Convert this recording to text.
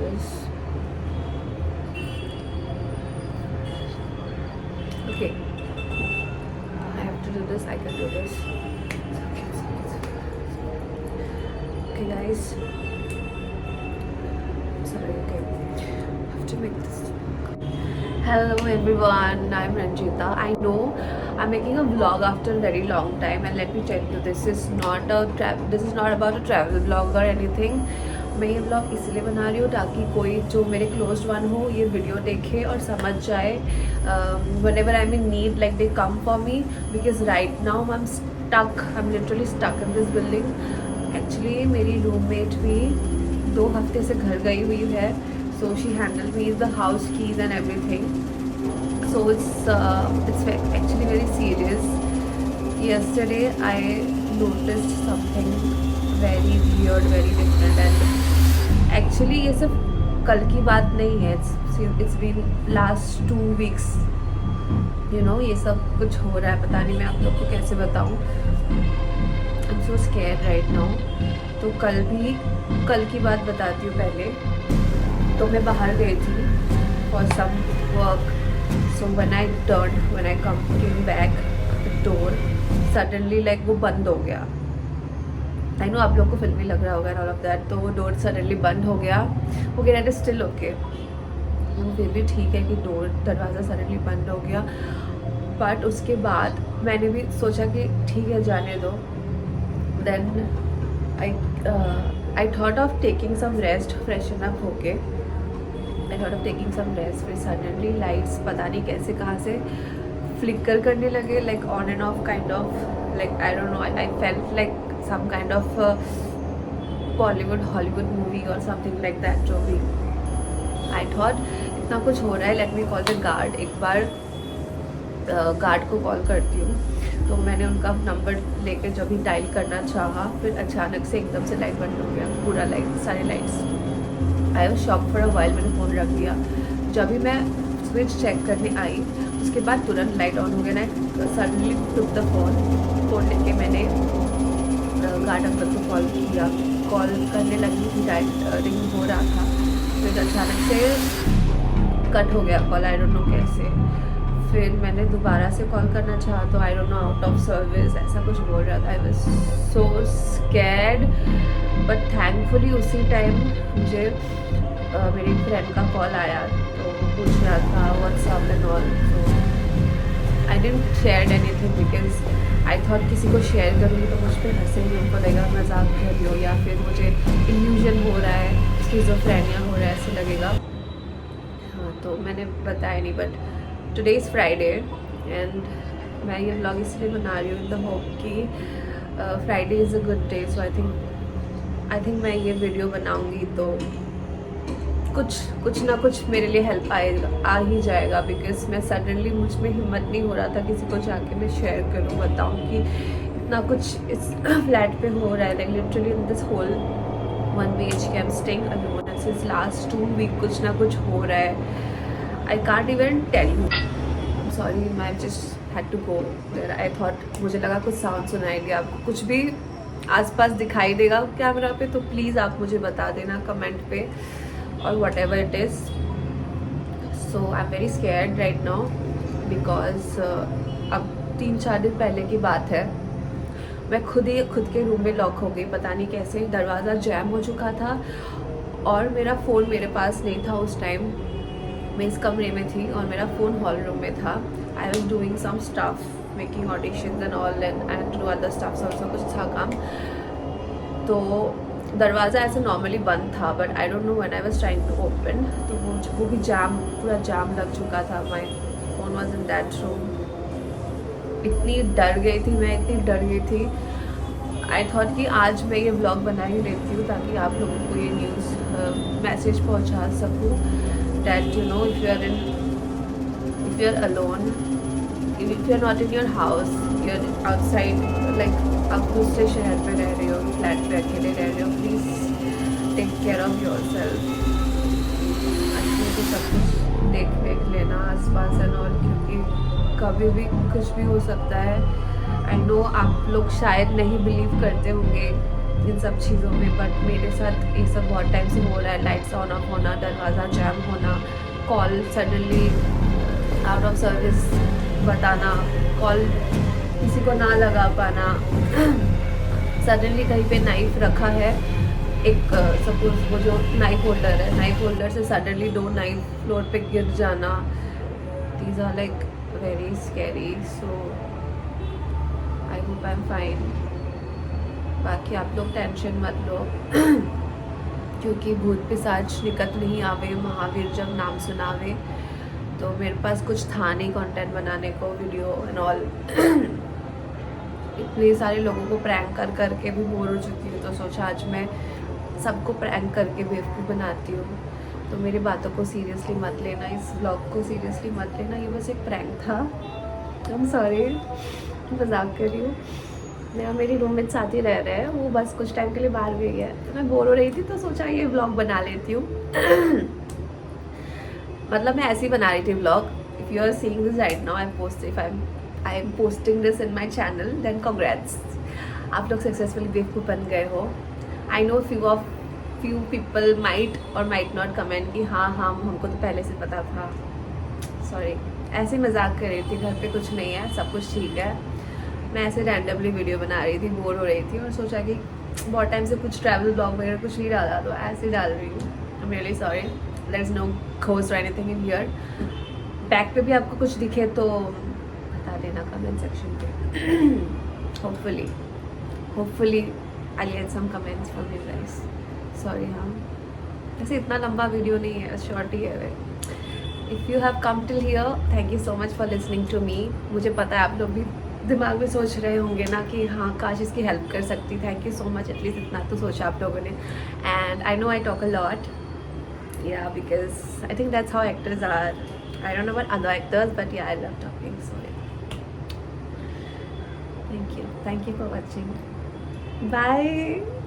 this. Okay, I have to do this. I can do this. Okay, guys. Sorry. Okay, I have to make this. Hello everyone, I'm Ranjita. I know I'm making a vlog after a very long time, and let me tell you, this is not about a travel vlog or anything. मैं ये vlog इसलिए बना रही हूँ ताकि कोई जो मेरे closed one हो ये वीडियो देखे और समझ जाए. Whenever I'm in need, like they come for me, because right now I'm literally stuck in this building. Actually मेरी roommate भी 2 हफ्ते से घर गई हुई है. So she handled me the house keys and everything. So it's actually very serious. Yesterday I noticed something very weird, very different, and actually ये सिर्फ कल की बात नहीं है. It's been last 2 weeks. You know, ये सब कुछ हो रहा है. पता नहीं मैं आप लोग को कैसे बताऊँ. I'm so scared right now. तो कल की बात बताती हूँ पहले. तो मैं बाहर गई थी for some work. So when I came back, the door suddenly like वो बंद हो गया. I know आप लोग को फिल्मी लग रहा होगा and all of that. तो वो door suddenly बंद हो गया. Okay, that is still okay. फिर भी ठीक है कि दरवाज़ा suddenly बंद हो गया. But उसके बाद मैंने भी सोचा कि ठीक है जाने दो. Then I thought of taking some rest, freshen up होके. I thought of taking some rest. फिर suddenly lights पता नहीं कैसे कहाँ से flicker करने लगे, like on and off kind of, like I don't know, I felt like some kind of Hollywood movie or something like that. जो भी I thought इतना कुछ हो रहा है, let me call the guard. एक बार गार्ड को कॉल करती हूँ. तो मैंने उनका नंबर लेकर जब भी डायल करना चाहा, फिर अचानक से एकदम से लाइट बंद हो गया, पूरा लाइट, सारे lights. I was shock for a while. मैंने फ़ोन रख दिया. जब भी मैं स्विच चेक करने आई उसके बाद तुरंत लाइट ऑन हो गया. ना सडनली टुक द फ़ोन लेके मैंने गार्ड अंकल को कॉल किया. कॉल करने लगी थी, रिंग हो रहा था, फिर अचानक से कट हो गया कॉल. आई डोंट नो कैसे. फिर मैंने दोबारा से कॉल करना चाहा तो आई don't no, out of service ऐसा कुछ बोल रहा था. I was so scared. But thankfully उसी टाइम मुझे मेरी फ्रेंड का कॉल आया. तो वो पूछ रहा था WhatsApp and all. So I didn't share anything because I thought किसी को शेयर करूँगी तो मुझ पर हंसेंगे, उनको लगेगा मजाक कर रही हो, या फिर मुझे इल्यूजन हो रहा है, स्किज़ोफ्रेनिया हो रहा है, ऐसे लगेगा. हाँ, तो मैंने बताया नहीं. But today is Friday and मैं ये व्लॉग इसलिए बना रही हूँ इन द होप कि Friday is a good day. So I think मैं ये वीडियो बनाऊँगी तो कुछ ना कुछ मेरे लिए हेल्प आ ही जाएगा. बिकॉज मैं सडनली मुझ में हिम्मत नहीं हो रहा था किसी को जाके मैं शेयर करूँ, बताऊँ कि इतना कुछ इस फ्लैट पे हो रहा है. Like literally in this whole 1 BHK I'm staying alone and since last 2 weeks कुछ ना कुछ हो रहा है. I can't even tell you. I'm sorry, I just had to go there. I thought मुझे लगा कुछ साउंड सुनाई दिया आपको, कुछ भी आसपास दिखाई देगा कैमरा पे तो प्लीज़ आप मुझे बता देना कमेंट पे और whatever it is. So I'm very scared right now because अब 3-4 दिन पहले की बात है. मैं खुद के रूम में लॉक हो गई, पता नहीं कैसे. दरवाज़ा जैम हो चुका था और मेरा फ़ोन मेरे पास नहीं था उस टाइम. मैं इस कमरे में थी और मेरा फ़ोन हॉल रूम में था. I was doing some stuff, making auditions and all and two other stuffs also, कुछ था काम. तो दरवाज़ा ऐसे नॉर्मली बंद था but I don't know when I was trying to open तो वो भी पूरा जाम लग चुका था. My phone was in that room. इतनी डर गई थी. आई थॉट कि आज मैं ये व्लॉग बना ही लेती हूँ ताकि आप लोगों को ये न्यूज़ मैसेज पहुँचा सकूँ. That you know, if you are alone, if you are not in your house, you are outside, like आप दूसरे शहर पे रह रहे हो, फ्लैट पे अकेले रह रहे हो, please take care of yourself. अच्छे से सब कुछ देख लेना आसपास एंड ऑल, क्योंकि कभी भी कुछ भी हो सकता है. आई नो आप लोग शायद नहीं बिलीव करते होंगे इन सब चीज़ों में, बट मेरे साथ ये सब बहुत टाइम से हो रहा है। लाइट्स ऑन ऑफ होना, दरवाज़ा जैम होना, call suddenly out of service बताना, कॉल किसी को ना लगा पाना, सडनली कहीं पे नाइफ रखा है, एक सपोज वो जो नाइफ होल्डर है, नाइफ होल्डर से सडनली 2 नाइफ फ्लोर पे गिर जाना, these are like very scary. So I hope I am fine. बाकी आप लोग टेंशन मत लो क्योंकि भूत पिशाच निकट नहीं आवे, महावीर जब नाम सुनावे। तो मेरे पास कुछ था नहीं कंटेंट बनाने को, वीडियो एंड ऑल। इतने सारे लोगों को प्रैंक कर करके भी बोर हो चुकी हूँ, तो सोचा आज मैं सबको प्रैंक करके बेवकूफ़ बनाती हूँ। तो मेरी बातों को सीरियसली मत लेना, इस ब्लॉग को सीरियसली मत लेना, ये बस एक प्रैंक था। आई एम सॉरी, मजाक कर रही हूँ। मेरा मेरी रूममेट साथ ही रह रहा है, वो बस कुछ टाइम के लिए बाहर भी गया है, तो मैं बोर हो रही थी तो सोचा ये ब्लॉग बना लेती हूँ। मतलब मैं ऐसे ही बना रही थी blog. If you are seeing this right now, I am posting this in my channel, then congrats, आप लोग सक्सेसफुली बेवकूफ़ बन गए हो। I know few people might और माइट नॉट कमेंट कि हाँ हमको तो पहले से पता था। सॉरी, ऐसे ही मजाक कर रही थी, घर पे कुछ नहीं है, सब कुछ ठीक है। मैं ऐसे रैंडमली वीडियो बना रही थी, बोर हो रही थी और सोचा कि बहुत टाइम से कुछ ट्रैवल ब्लॉग वगैरह कुछ नहीं डाला, तो ऐसे डाल रही हूँ। I am really sorry, there is no ghost और एनीथिंग इन हियर। बैक पे भी आपको कुछ दिखे तो बता देना कमेंट सेक्शन पे। Hopefully I get some comments from you guys. Sorry, हाँ ऐसे इतना लंबा वीडियो नहीं है, शॉर्ट ही है। If you have come till here, thank you so much for listening to me. मुझे पता है आप लोग भी दिमाग में सोच रहे होंगे ना कि हाँ काश इसकी हेल्प कर सकती। Thank you so much, at least इतना तो सोचा आप लोगों ने। And I know I talk a lot, yeah, because I think that's how actors are. I don't know about other actors, but yeah, I love talking. So yeah. Thank you for watching. Bye.